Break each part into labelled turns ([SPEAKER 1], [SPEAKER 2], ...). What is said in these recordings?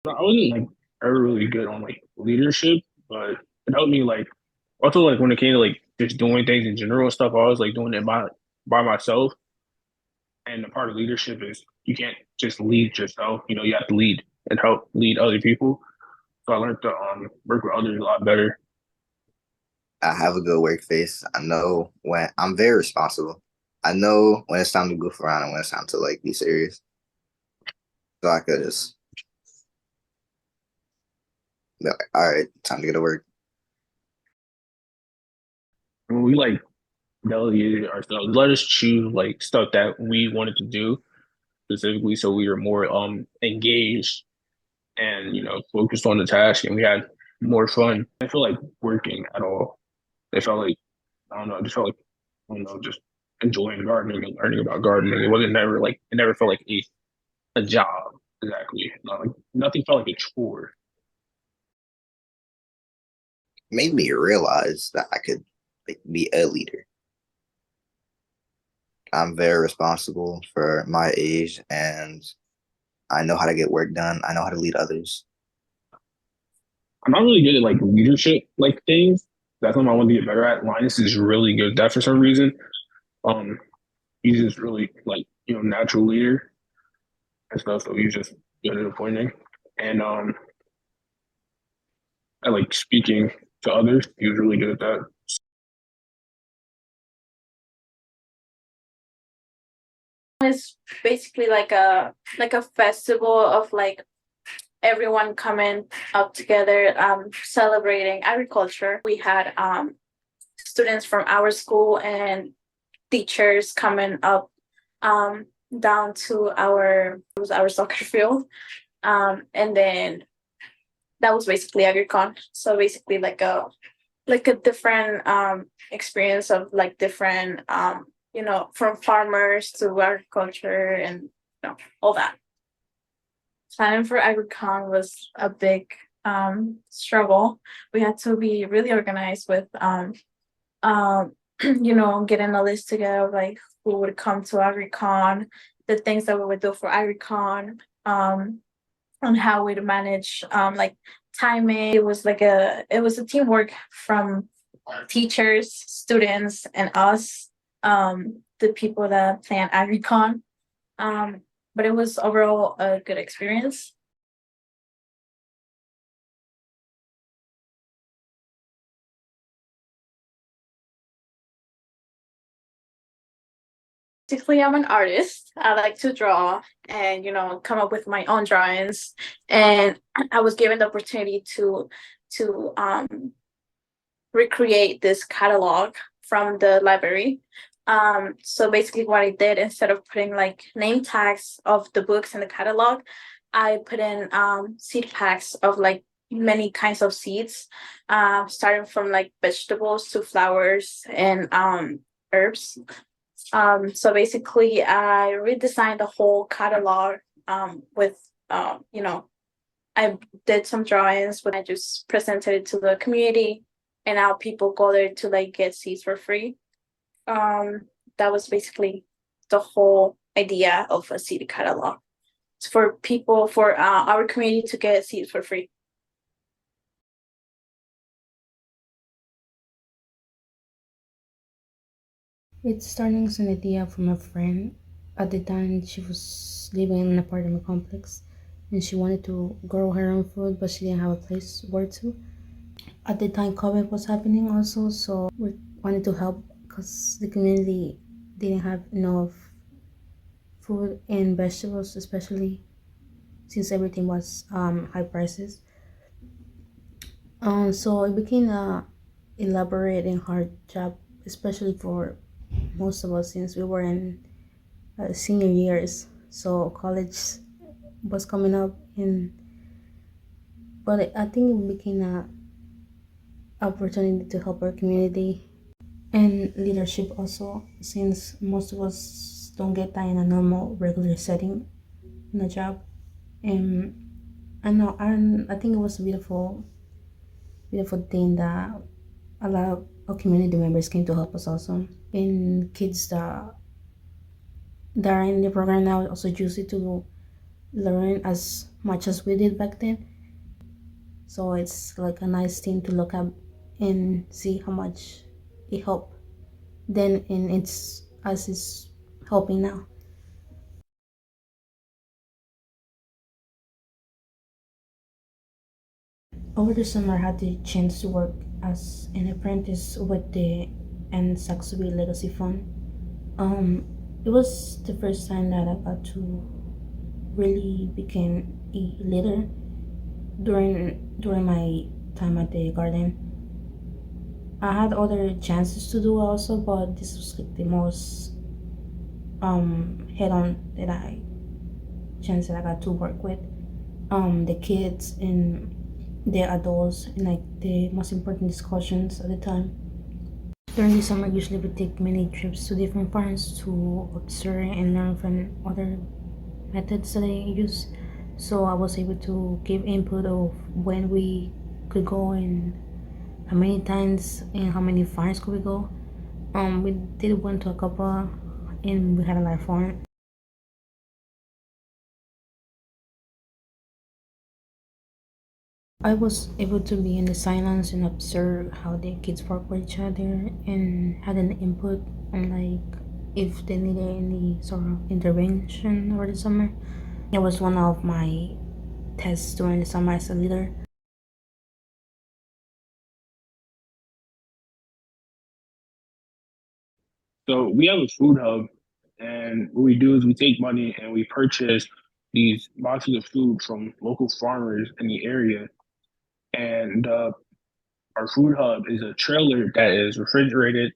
[SPEAKER 1] I wasn't like ever really good on like leadership, but it helped me like also like when it came to like just doing things in general and stuff, I was like doing it by myself. And the part of leadership is you can't just lead yourself. You know, you have to lead and help lead other people. So I learned to work with others a lot better.
[SPEAKER 2] I have a good work face. I know when I'm very responsible. I know when it's time to goof around and when it's time to like be serious. So I could just be like, all right, time to get to work.
[SPEAKER 1] When we like delegated ourselves, let us choose like stuff that we wanted to do specifically, so we were more engaged and focused on the task, and we had more fun. I feel like working at all. It felt like I don't know. I just felt like I don't know, just enjoying gardening and learning about gardening. It never felt like a job exactly. Not like nothing felt like a chore.
[SPEAKER 2] Made me realize that I could like be a leader. I'm very responsible for my age and I know how to get work done. I know how to lead others.
[SPEAKER 1] I'm not really good at like leadership like things. That's something I want to get better at. Linus is really good at that for some reason. Um, he's just really like natural leader and stuff. So he's just good at appointing and I like speaking to others. He was really good at that.
[SPEAKER 3] It's basically like a festival of like everyone coming up together, celebrating agriculture. We had students from our school and teachers coming up um down to our soccer field. And then that was basically agricon. So basically like a different experience of like different from farmers to agriculture and all that. Planning for agricon was a big struggle. We had to be really organized with um getting a list together of like who would come to agricon, the things that we would do for agricon, on how we'd manage like timing. It was a teamwork from teachers, students, and us, the people that plan agricon. Um, but it was overall a good experience. Basically, I'm an artist. I like to draw and come up with my own drawings. And I was given the opportunity to recreate this catalog from the library. So basically, what I did, instead of putting like name tags of the books in the catalog, I put in seed packs of like many kinds of seeds, starting from like vegetables to flowers and herbs. So basically, I redesigned the whole catalog with, I did some drawings, but I just presented it to the community, and now people go there to like get seeds for free. Um, that was basically the whole idea of a seed catalog. It's for people, for our community to get seeds for free.
[SPEAKER 4] It starting as an idea from a friend. At the time, she was living in an apartment complex and she wanted to grow her own food, but she didn't have a place where to. At the time, COVID was happening also, so we wanted to help because the community didn't have enough food and vegetables, especially since everything was high prices. So it became a elaborate and hard job, especially for most of us since we were in senior years. So college was coming up, and but I think it became a opportunity to help our community and leadership also, since most of us don't get that in a normal regular setting in a job. And I know, and I think it was a beautiful thing that a lot of community members came to help us also, and kids that are in the program now also use it to learn as much as we did back then. So it's like a nice thing to look up and see how much it helped then, and it's as it's helping now. Over the summer, I had the chance to work as an apprentice with the Anne Saxby Legacy Fund. It was the first time that I got to really become a leader during my time at the garden. I had other chances to do also, but this was like the most head on that I chance that I got to work with the kids and the adults and like the most important discussions at the time. During the summer, usually we take many trips to different farms to observe and learn from other methods that they use. So I was able to give input of when we could go and how many times and how many farms could we go. We did went to a couple and we had a lot of fun. I was able to be in the silence and observe how the kids work with each other and had an input on like if they needed any sort of intervention over the summer. It was one of my tests during the summer as a leader.
[SPEAKER 1] So we have a food hub, and what we do is we take money and we purchase these boxes of food from local farmers in the area. And our food hub is a trailer that is refrigerated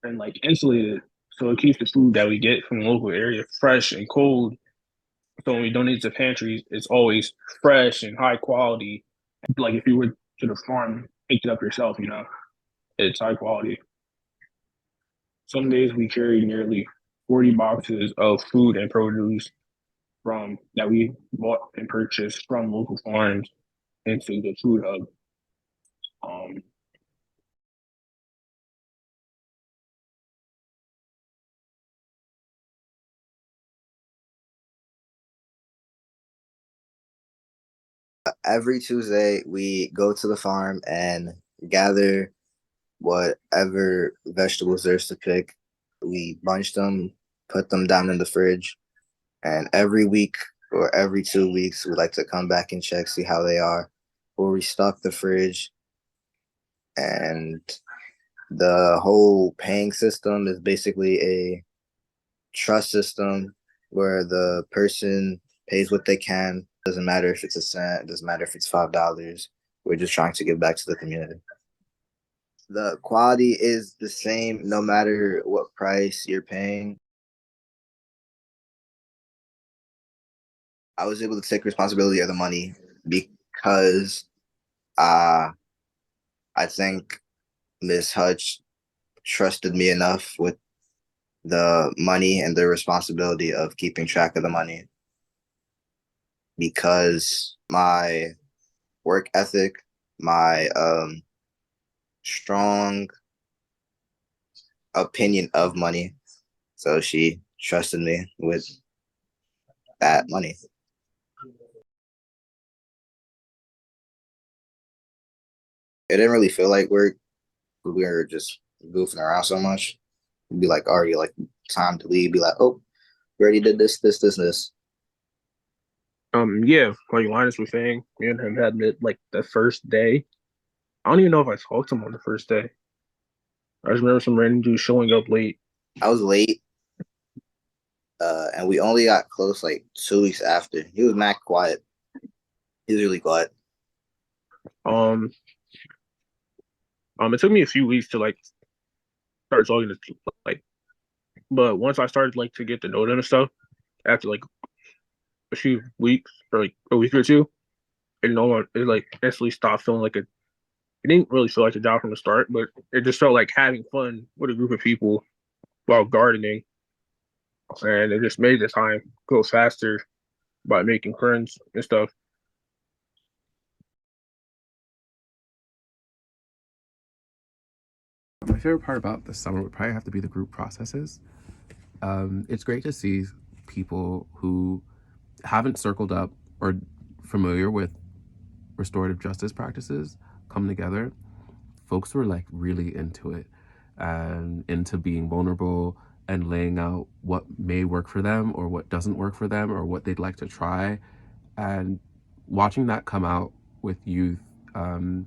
[SPEAKER 1] and like insulated, so it keeps the food that we get from the local area fresh and cold. So when we donate to pantries, it's always fresh and high quality. Like if you were to the farm, picked it up yourself, it's high quality. Some days we carry nearly 40 boxes of food and produce from that we bought and purchased from local farms into the food hub. Um,
[SPEAKER 2] Every Tuesday, we go to the farm and gather whatever vegetables there's to pick. We bunch them, put them down in the fridge, and every week or every 2 weeks, we like to come back and check, see how they are. We'll restock the fridge, and the whole paying system is basically a trust system where the person pays what they can. Doesn't matter if it's a cent, doesn't matter if it's $5. We're just trying to give back to the community. The quality is the same no matter what price you're paying. I was able to take responsibility of the money because I think Miss Hutch trusted me enough with the money and the responsibility of keeping track of the money, because my work ethic, my strong opinion of money. So she trusted me with that money. It didn't really feel like work. We were just goofing around so much. We'd be like, already like time to leave. Be like, oh, we already did this, this, this, this.
[SPEAKER 1] yeah, like Linus was saying, me and him had met like the first day. I don't even know if I talked to him on the first day. I just remember some random dude showing up late.
[SPEAKER 2] I was late, and we only got close like 2 weeks after. He was mad quiet. He was really quiet.
[SPEAKER 1] Um, it took me a few weeks to like start talking to like, but once I started like to get to know them and stuff, after like a few weeks or like a week or two, and no one it like instantly stopped feeling like a. It didn't really feel like a job from the start, but it just felt like having fun with a group of people while gardening, and it just made the time go faster by making friends and stuff.
[SPEAKER 5] My favorite part about the summer would probably have to be the group processes. It's great to see people who haven't circled up or familiar with restorative justice practices come together, folks were like really into it and into being vulnerable and laying out what may work for them or what doesn't work for them or what they'd like to try. And watching that come out with youth who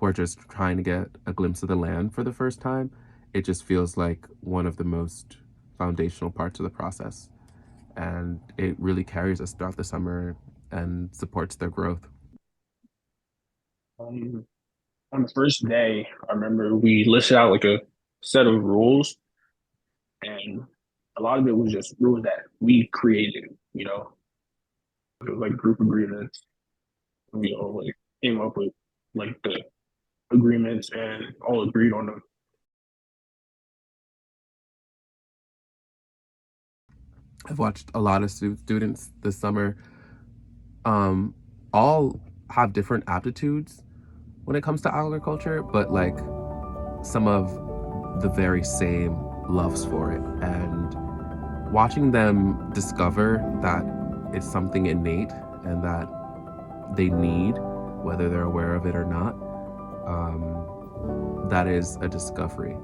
[SPEAKER 5] are just trying to get a glimpse of the land for the first time, it just feels like one of the most foundational parts of the process. And it really carries us throughout the summer and supports their growth.
[SPEAKER 1] On the first day, I remember we listed out like a set of rules, and a lot of it was just rules that we created. It was like group agreements. We all like came up with like the agreements and all agreed on them.
[SPEAKER 5] I've watched a lot of students this summer all have different aptitudes when it comes to agriculture, but like some of the very same loves for it. And watching them discover that it's something innate and that they need, whether they're aware of it or not, that is a discovery.